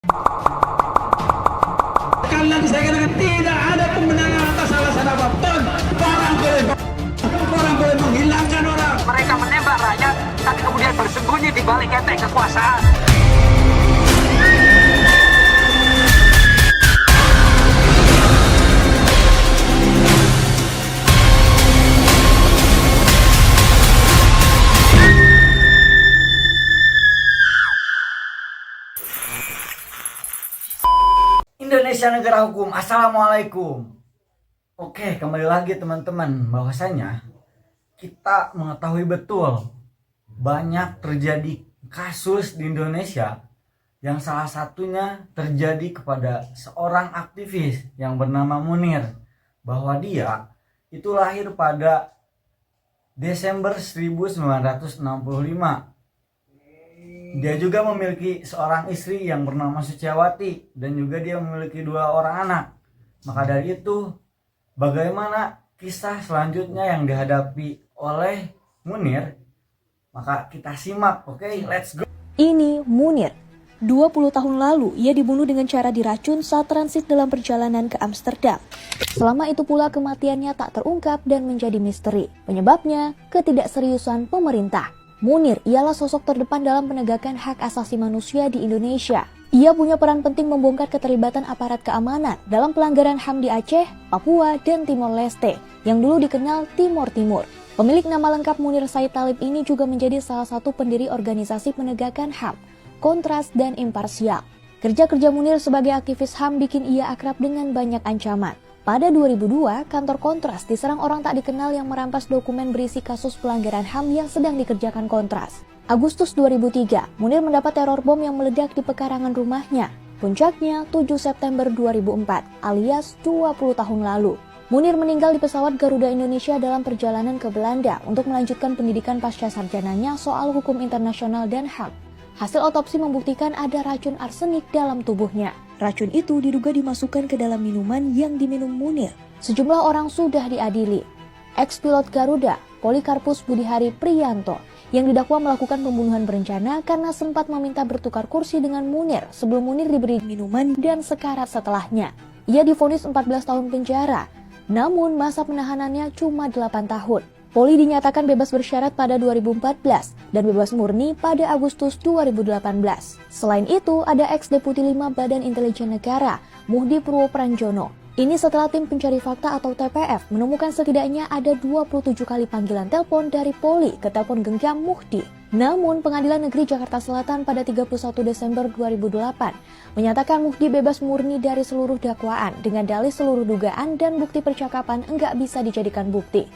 Sekali lagi saya katakan tidak ada kemenangan atas alasan apapun. Orang boleh menghilangkan orang. Mereka menembak rakyat, tapi kemudian bersembunyi di balik ketek kekuasaan. Indonesia negara hukum. Assalamualaikum. Oke, kembali lagi teman-teman. Bahwasanya kita mengetahui betul banyak terjadi kasus di Indonesia yang salah satunya terjadi kepada seorang aktivis yang bernama Munir, bahwa dia itu lahir pada Desember 1965. Dia juga memiliki seorang istri yang bernama Suciawati dan juga dia memiliki 2 orang anak. Maka dari itu, bagaimana kisah selanjutnya yang dihadapi oleh Munir? Maka kita simak, oke? Let's go. Ini Munir. 20 tahun lalu, ia dibunuh dengan cara diracun saat transit dalam perjalanan ke Amsterdam. Selama itu pula kematiannya tak terungkap dan menjadi misteri. Penyebabnya, ketidakseriusan pemerintah. Munir ialah sosok terdepan dalam penegakan hak asasi manusia di Indonesia. Ia punya peran penting membongkar keterlibatan aparat keamanan dalam pelanggaran HAM di Aceh, Papua, dan Timor Leste, yang dulu dikenal Timor Timur. Pemilik nama lengkap Munir Said Talib ini juga menjadi salah satu pendiri organisasi penegakan HAM, kontras dan imparsial. Kerja-kerja Munir sebagai aktivis HAM bikin ia akrab dengan banyak ancaman. Pada 2002, kantor Kontras diserang orang tak dikenal yang merampas dokumen berisi kasus pelanggaran HAM yang sedang dikerjakan Kontras. Agustus 2003, Munir mendapat teror bom yang meledak di pekarangan rumahnya. Puncaknya 7 September 2004, alias 20 tahun lalu. Munir meninggal di pesawat Garuda Indonesia dalam perjalanan ke Belanda untuk melanjutkan pendidikan pasca sarjananya soal hukum internasional dan HAM. Hasil otopsi membuktikan ada racun arsenik dalam tubuhnya. Racun itu diduga dimasukkan ke dalam minuman yang diminum Munir. Sejumlah orang sudah diadili. Ex-pilot Garuda, Polikarpus Budihari Priyanto, yang didakwa melakukan pembunuhan berencana karena sempat meminta bertukar kursi dengan Munir sebelum Munir diberi minuman dan sekarat setelahnya. Ia divonis 14 tahun penjara, namun masa penahanannya cuma 8 tahun. Poli dinyatakan bebas bersyarat pada 2014 dan bebas murni pada Agustus 2018. Selain itu, ada ex-deputi 5 Badan Intelijen Negara, Muhdi Purwopranjono. Ini setelah tim pencari fakta atau TPF menemukan setidaknya ada 27 kali panggilan telepon dari Poli ke telepon genggam Muhdi. Namun, Pengadilan Negeri Jakarta Selatan pada 31 Desember 2008 menyatakan Muhdi bebas murni dari seluruh dakwaan dengan dalih seluruh dugaan dan bukti percakapan enggak bisa dijadikan bukti.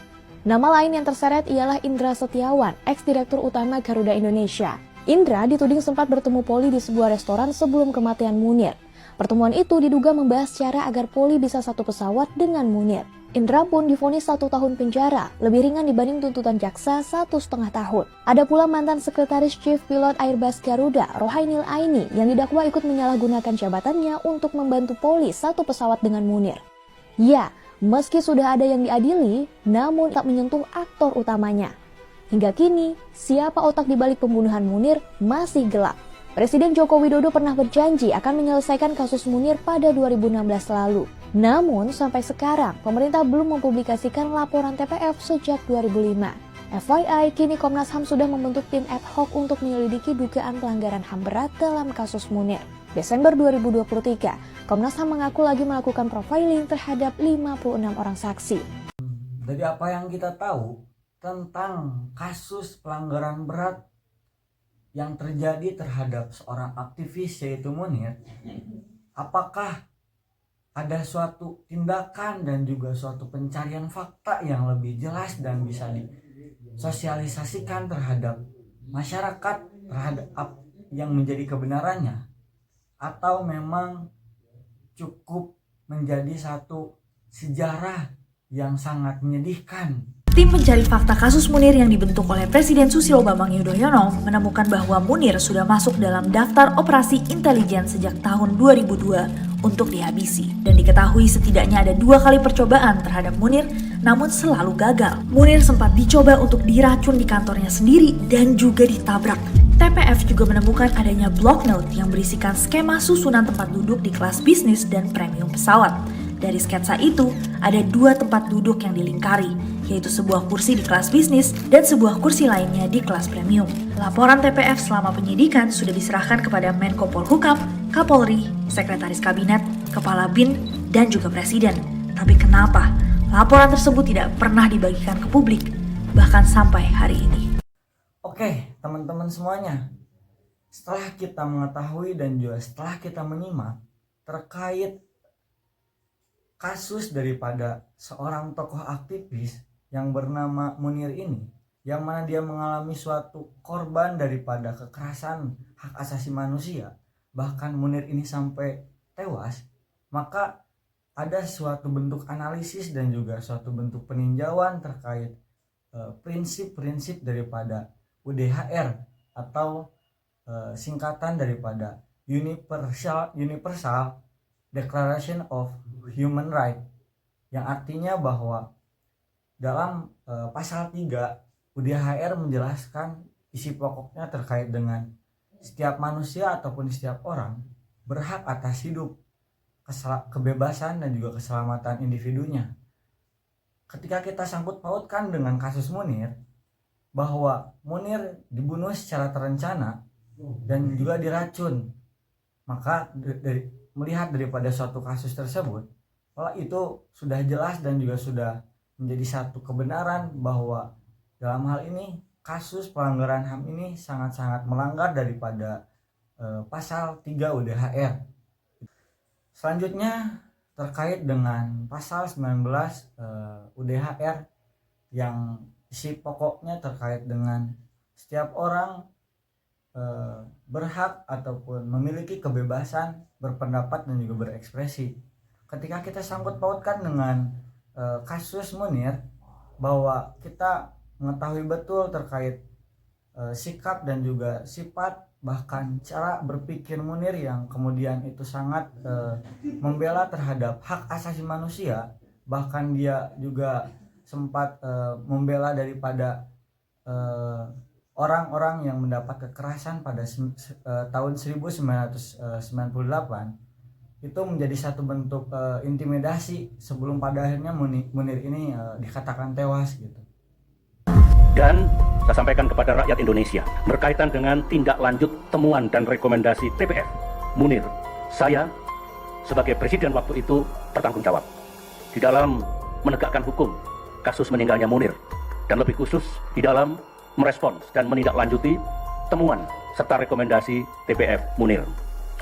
Nama lain yang terseret ialah Indra Setiawan, ex-direktur utama Garuda Indonesia. Indra dituding sempat bertemu Poli di sebuah restoran sebelum kematian Munir. Pertemuan itu diduga membahas cara agar Poli bisa satu pesawat dengan Munir. Indra pun divonis 1 tahun penjara, lebih ringan dibanding tuntutan jaksa 1,5 tahun. Ada pula mantan sekretaris Chief Pilot Airbus Garuda, Rohainil Aini, yang didakwa ikut menyalahgunakan jabatannya untuk membantu Poli satu pesawat dengan Munir. Ya, meski sudah ada yang diadili, namun tak menyentuh aktor utamanya. Hingga kini, siapa otak di balik pembunuhan Munir masih gelap. Presiden Joko Widodo pernah berjanji akan menyelesaikan kasus Munir pada 2016 lalu. Namun, sampai sekarang, pemerintah belum mempublikasikan laporan TPF sejak 2005. FYI, kini Komnas HAM sudah membentuk tim ad hoc untuk menyelidiki dugaan pelanggaran HAM berat dalam kasus Munir. Desember 2023, Komnas HAM mengaku lagi melakukan profiling terhadap 56 orang saksi. Dari apa yang kita tahu tentang kasus pelanggaran berat yang terjadi terhadap seorang aktivis yaitu Munir, apakah ada suatu tindakan dan juga suatu pencarian fakta yang lebih jelas dan bisa disosialisasikan terhadap masyarakat terhadap yang menjadi kebenarannya, atau memang cukup menjadi satu sejarah yang sangat menyedihkan? Tim pencari fakta kasus Munir yang dibentuk oleh Presiden Susilo Bambang Yudhoyono menemukan bahwa Munir sudah masuk dalam daftar operasi intelijen sejak tahun 2002 untuk dihabisi. Dan diketahui setidaknya ada 2 kali percobaan terhadap Munir, namun selalu gagal. Munir sempat dicoba untuk diracun di kantornya sendiri dan juga ditabrak. TPF juga menemukan adanya block note yang berisikan skema susunan tempat duduk di kelas bisnis dan premium pesawat. Dari sketsa itu, ada 2 tempat duduk yang dilingkari, yaitu sebuah kursi di kelas bisnis dan sebuah kursi lainnya di kelas premium. Laporan TPF selama penyidikan sudah diserahkan kepada Menko Polhukam, Kapolri, Sekretaris Kabinet, Kepala BIN, dan juga Presiden. Tapi kenapa laporan tersebut tidak pernah dibagikan ke publik, bahkan sampai hari ini? Oke, teman-teman semuanya, setelah kita mengetahui dan juga setelah kita menyimak terkait kasus daripada seorang tokoh aktivis yang bernama Munir ini, yang mana dia mengalami suatu korban daripada kekerasan hak asasi manusia, bahkan Munir ini sampai tewas, maka ada suatu bentuk analisis dan juga suatu bentuk peninjauan terkait prinsip-prinsip daripada UDHR atau singkatan daripada Universal Declaration of Human Rights, yang artinya bahwa dalam pasal 3 UDHR menjelaskan isi pokoknya terkait dengan setiap manusia ataupun setiap orang berhak atas hidup, kebebasan dan juga keselamatan individunya. Ketika kita sangkut pautkan dengan kasus Munir, bahwa Munir dibunuh secara terencana dan juga diracun, maka melihat daripada suatu kasus tersebut, bahwa itu sudah jelas dan juga sudah menjadi satu kebenaran bahwa dalam hal ini kasus pelanggaran HAM ini sangat-sangat melanggar daripada pasal 3 UDHR. Selanjutnya terkait dengan pasal 19 UDHR yang isi pokoknya terkait dengan setiap orang berhak ataupun memiliki kebebasan berpendapat dan juga berekspresi. Ketika kita sangkut pautkan dengan kasus Munir, bahwa kita mengetahui betul terkait sikap dan juga sifat bahkan cara berpikir Munir yang kemudian itu sangat membela terhadap hak asasi manusia, bahkan dia juga sempat membela daripada orang-orang yang mendapat kekerasan pada tahun 1998. Itu menjadi satu bentuk intimidasi sebelum pada akhirnya Munir ini dikatakan tewas gitu. Dan saya sampaikan kepada rakyat Indonesia berkaitan dengan tindak lanjut temuan dan rekomendasi TPF Munir, saya sebagai presiden waktu itu bertanggung jawab di dalam menegakkan hukum kasus meninggalnya Munir, dan lebih khusus di dalam merespons dan menindaklanjuti temuan serta rekomendasi TPF Munir.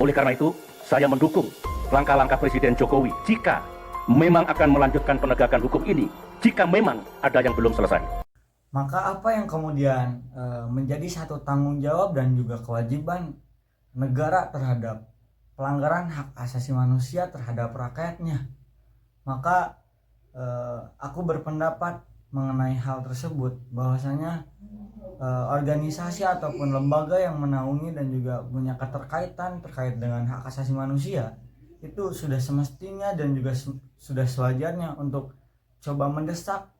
Oleh karena itu, saya mendukung langkah-langkah Presiden Jokowi jika memang akan melanjutkan penegakan hukum ini, jika memang ada yang belum selesai. Maka apa yang kemudian menjadi satu tanggung jawab dan juga kewajiban negara terhadap pelanggaran hak asasi manusia terhadap rakyatnya? Maka aku berpendapat mengenai hal tersebut, bahwasanya organisasi ataupun lembaga yang menaungi dan juga punya keterkaitan terkait dengan hak asasi manusia itu sudah semestinya dan juga sudah sewajarnya untuk coba mendesak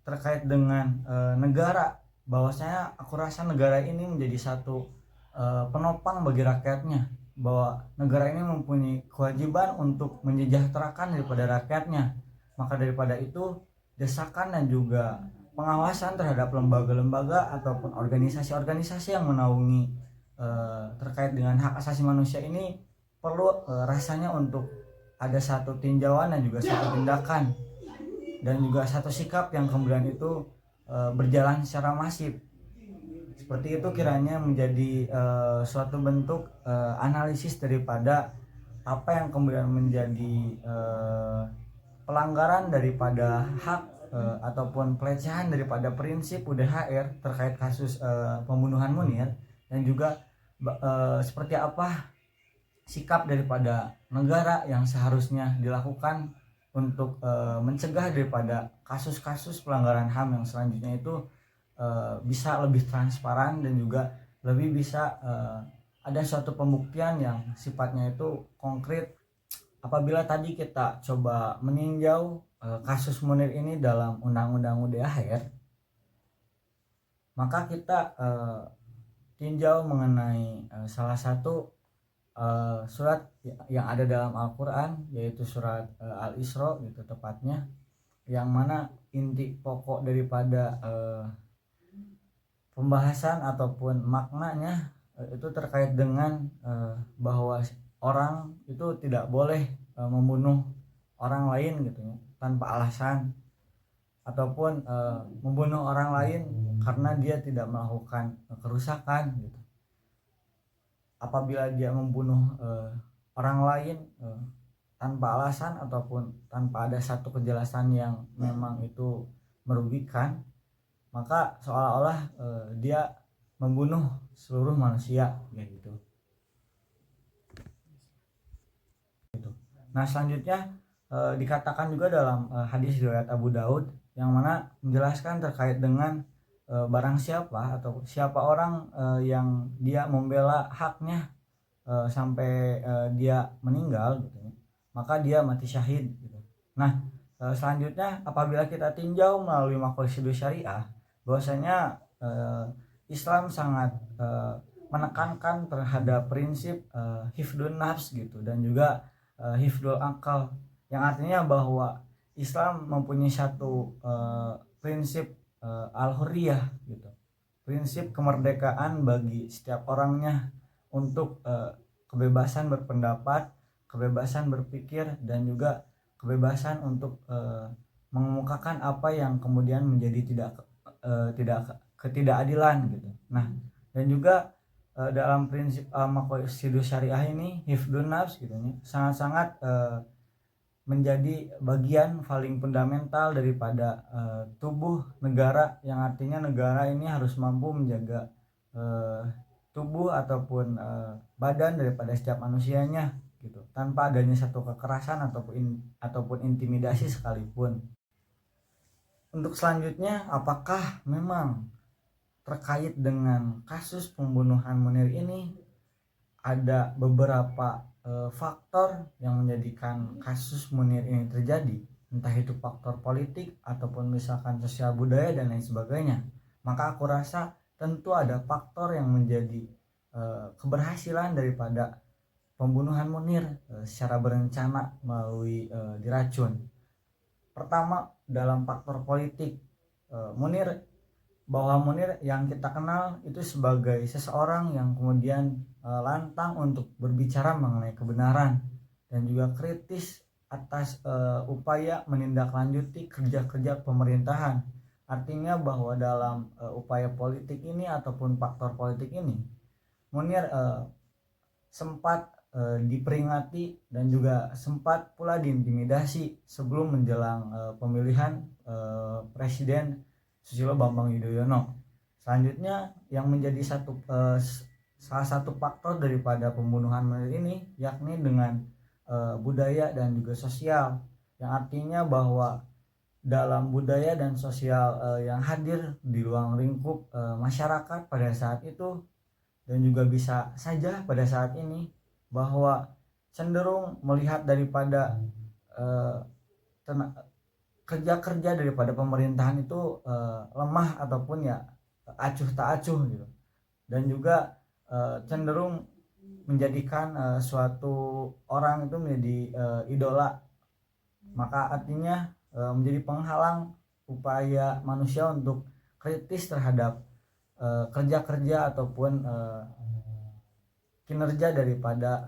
terkait dengan negara, bahwasanya aku rasa negara ini menjadi satu penopang bagi rakyatnya, bahwa negara ini mempunyai kewajiban untuk menyejahterakan daripada rakyatnya. Maka daripada itu, desakan dan juga pengawasan terhadap lembaga-lembaga ataupun organisasi-organisasi yang menaungi terkait dengan hak asasi manusia ini perlu rasanya untuk ada satu tinjauan dan juga satu tindakan dan juga satu sikap yang kemudian itu berjalan secara masif. Seperti itu kiranya menjadi suatu bentuk analisis daripada apa yang kemudian menjadi pelanggaran daripada hak ataupun pelecehan daripada prinsip UDHR terkait kasus pembunuhan Munir, dan juga seperti apa sikap daripada negara yang seharusnya dilakukan untuk mencegah daripada kasus-kasus pelanggaran HAM yang selanjutnya itu bisa lebih transparan dan juga lebih bisa ada suatu pembuktian yang sifatnya itu konkret. Apabila tadi kita coba meninjau kasus Munir ini dalam Undang-Undang UDHR, maka kita tinjau mengenai salah satu surat yang ada dalam Al-Quran, yaitu surat Al-Isra gitu tepatnya, yang mana inti pokok daripada pembahasan ataupun maknanya itu terkait dengan bahwa orang itu tidak boleh membunuh orang lain gitu ya, tanpa alasan, ataupun membunuh orang lain karena dia tidak melakukan kerusakan gitu. Apabila dia membunuh orang lain tanpa alasan ataupun tanpa ada satu kejelasan yang memang itu merugikan, maka seolah-olah dia membunuh seluruh manusia gitu. Nah, selanjutnya dikatakan juga dalam hadis riwayat Abu Daud yang mana menjelaskan terkait dengan barang siapa atau siapa orang yang dia membela haknya sampai dia meninggal gitu, maka dia mati syahid gitu. Nah, selanjutnya apabila kita tinjau melalui maqasid syariah, bahwasanya Islam sangat menekankan terhadap prinsip hifdun nafs gitu, dan juga hifdul akal, yang artinya bahwa Islam mempunyai satu prinsip al-hurriyah gitu, prinsip kemerdekaan bagi setiap orangnya untuk kebebasan berpendapat, kebebasan berpikir, dan juga kebebasan untuk mengemukakan apa yang kemudian menjadi ketidakadilan gitu. Nah, dan juga dalam prinsip maqasid syariah ini hifdun nafs gitu nih, sangat-sangat menjadi bagian paling fundamental daripada tubuh negara, yang artinya negara ini harus mampu menjaga tubuh ataupun badan daripada setiap manusianya gitu, tanpa adanya satu kekerasan ataupun intimidasi sekalipun. Untuk selanjutnya, apakah memang terkait dengan kasus pembunuhan Munir ini ada beberapa faktor yang menjadikan kasus Munir ini terjadi, entah itu faktor politik ataupun misalkan sosial budaya dan lain sebagainya? Maka aku rasa tentu ada faktor yang menjadi keberhasilan daripada pembunuhan Munir secara berencana melalui diracun. Pertama, dalam faktor politik, bahwa Munir yang kita kenal itu sebagai seseorang yang kemudian lantang untuk berbicara mengenai kebenaran dan juga kritis atas upaya menindaklanjuti kerja-kerja pemerintahan. Artinya bahwa dalam upaya politik ini ataupun faktor politik ini, Munir sempat diperingati dan juga sempat pula diintimidasi sebelum menjelang pemilihan Presiden Susilo Bambang Yudhoyono. Selanjutnya yang menjadi salah satu faktor daripada pembunuhan Munir ini yakni dengan budaya dan juga sosial, yang artinya bahwa dalam budaya dan sosial yang hadir di ruang lingkup masyarakat pada saat itu, dan juga bisa saja pada saat ini, bahwa cenderung melihat daripada kerja-kerja daripada pemerintahan itu lemah ataupun ya acuh tak acuh gitu, dan juga cenderung menjadikan suatu orang itu menjadi idola, maka artinya menjadi penghalang upaya manusia untuk kritis terhadap kerja-kerja ataupun kinerja daripada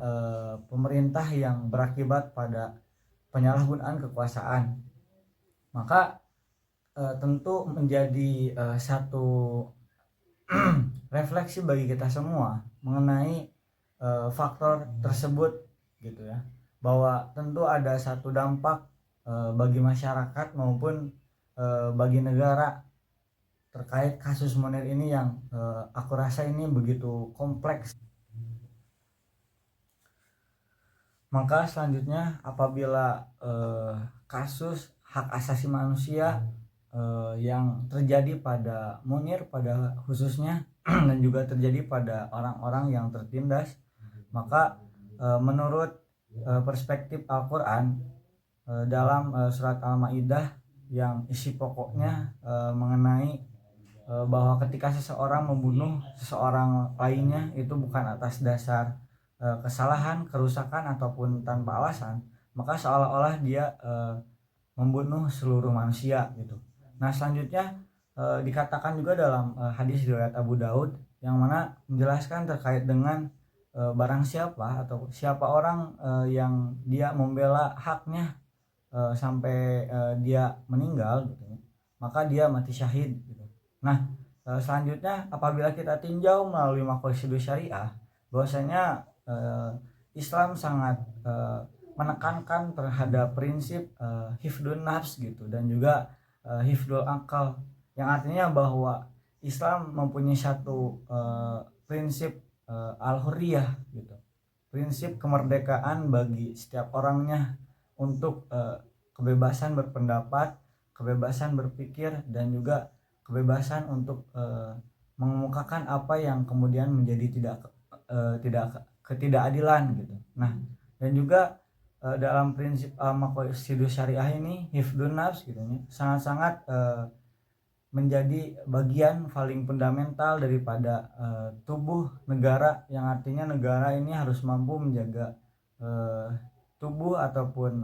pemerintah yang berakibat pada penyalahgunaan kekuasaan. Maka tentu menjadi satu refleksi bagi kita semua mengenai faktor tersebut gitu ya, bahwa tentu ada satu dampak bagi masyarakat maupun bagi negara terkait kasus Munir ini yang aku rasa ini begitu kompleks. Maka selanjutnya, apabila kasus hak asasi manusia yang terjadi pada Munir pada khususnya dan juga terjadi pada orang-orang yang tertindas, maka menurut perspektif Al-Quran dalam surat Al-Maidah yang isi pokoknya mengenai bahwa ketika seseorang membunuh seseorang lainnya itu bukan atas dasar kesalahan, kerusakan ataupun tanpa alasan, maka seolah-olah dia membunuh seluruh manusia gitu. Nah selanjutnya dikatakan juga dalam hadis riwayat Abu Daud yang mana menjelaskan terkait dengan barang siapa atau siapa orang yang dia membela haknya sampai dia meninggal gitu, maka dia mati syahid gitu. Nah selanjutnya apabila kita tinjau melalui maqasid syariah, bahwasanya Islam sangat menekankan terhadap prinsip hifdun nafs gitu, dan juga hifdul akal, yang artinya bahwa Islam mempunyai satu prinsip al-hurriyah gitu, prinsip kemerdekaan bagi setiap orangnya untuk kebebasan berpendapat, kebebasan berpikir, dan juga kebebasan untuk mengemukakan apa yang kemudian menjadi tidak ketidakadilan gitu. Nah dan juga dalam prinsip maqasid syariah ini hifdun nafs gitu ya, sangat-sangat menjadi bagian paling fundamental daripada tubuh negara, yang artinya negara ini harus mampu menjaga tubuh ataupun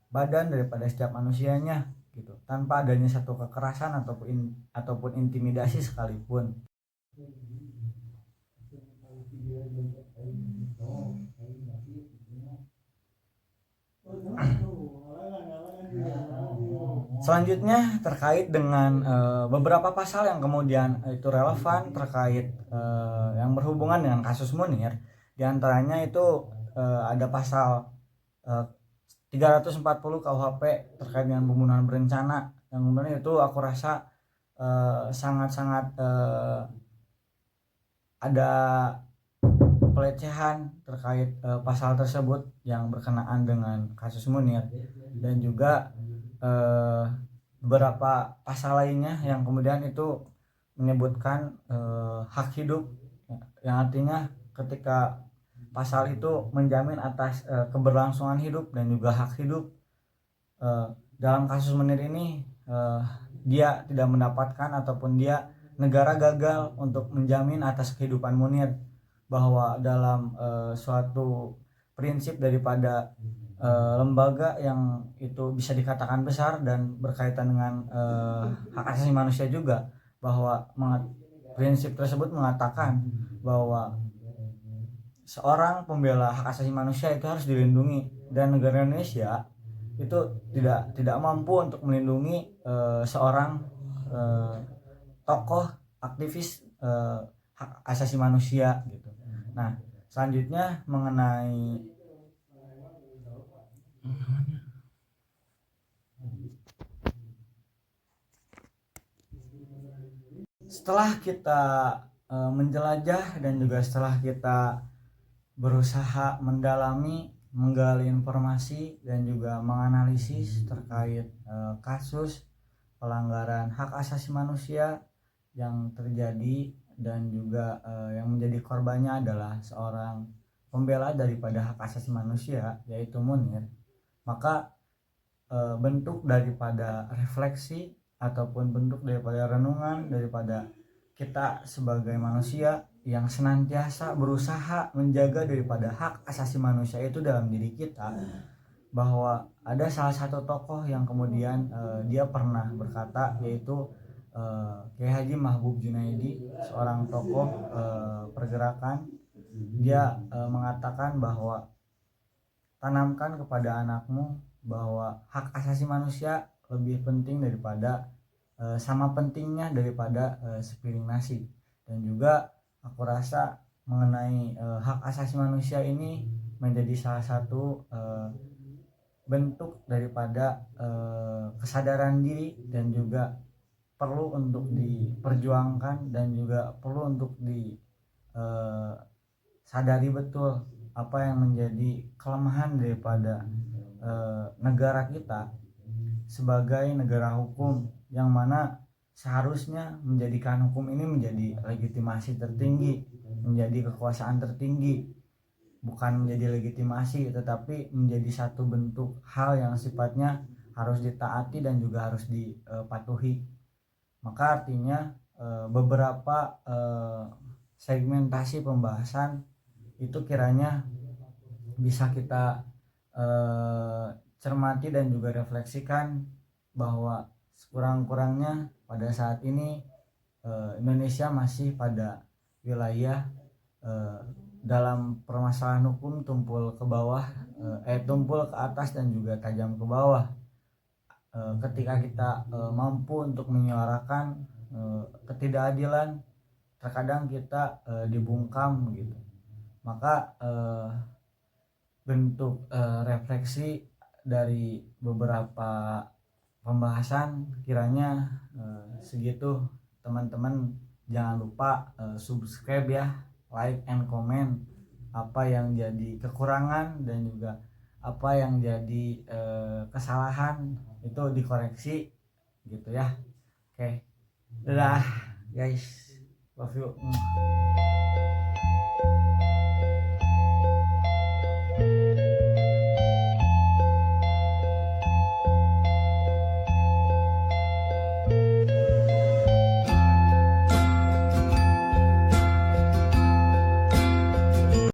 badan daripada setiap manusianya gitu, tanpa adanya satu kekerasan ataupun intimidasi sekalipun. Selanjutnya terkait dengan beberapa pasal yang kemudian itu relevan terkait yang berhubungan dengan kasus Munir. Di antaranya itu ada pasal 340 KUHP terkait dengan pembunuhan berencana, yang kemudian itu aku rasa sangat-sangat ada pelecehan terkait pasal tersebut yang berkenaan dengan kasus Munir, dan juga beberapa pasal lainnya yang kemudian itu menyebutkan hak hidup, yang artinya ketika pasal itu menjamin atas keberlangsungan hidup dan juga hak hidup. Dalam kasus Munir ini dia tidak mendapatkan ataupun negara gagal untuk menjamin atas kehidupan Munir, bahwa dalam suatu prinsip daripada lembaga yang itu bisa dikatakan besar dan berkaitan dengan hak asasi manusia juga, bahwa prinsip tersebut mengatakan bahwa seorang pembela hak asasi manusia itu harus dilindungi, dan negara Indonesia itu tidak mampu untuk melindungi seorang tokoh aktivis hak asasi manusia gitu. Nah selanjutnya mengenai setelah kita menjelajah dan juga setelah kita berusaha mendalami, menggali informasi dan juga menganalisis terkait kasus pelanggaran hak asasi manusia yang terjadi, dan juga yang menjadi korbannya adalah seorang pembela daripada hak asasi manusia yaitu Munir, maka bentuk daripada refleksi ataupun bentuk daripada renungan daripada kita sebagai manusia yang senantiasa berusaha menjaga daripada hak asasi manusia itu dalam diri kita, bahwa ada salah satu tokoh yang kemudian dia pernah berkata, yaitu Kiai Haji Mahbub Junaidi, seorang tokoh pergerakan. Dia mengatakan bahwa tanamkan kepada anakmu bahwa hak asasi manusia lebih penting daripada sama pentingnya daripada sepiring nasi. Dan juga aku rasa mengenai hak asasi manusia ini menjadi salah satu bentuk daripada kesadaran diri, dan juga perlu untuk diperjuangkan, dan juga perlu untuk disadari betul apa yang menjadi kelemahan daripada negara kita sebagai negara hukum, yang mana seharusnya menjadikan hukum ini menjadi legitimasi tertinggi, menjadi kekuasaan tertinggi, bukan menjadi legitimasi tetapi menjadi satu bentuk hal yang sifatnya harus ditaati dan juga harus dipatuhi. Maka artinya beberapa segmentasi pembahasan itu kiranya bisa kita cermati dan juga refleksikan bahwa sekurang-kurangnya pada saat ini Indonesia masih pada wilayah dalam permasalahan hukum tumpul ke bawah, tumpul ke atas dan juga tajam ke bawah. Ketika kita mampu untuk menyuarakan ketidakadilan, terkadang kita dibungkam gitu. Maka bentuk refleksi dari beberapa pembahasan kiranya segitu. Teman-teman jangan lupa subscribe ya, like and comment apa yang jadi kekurangan dan juga apa yang jadi kesalahan itu dikoreksi gitu ya. Oke, dadah guys, love you.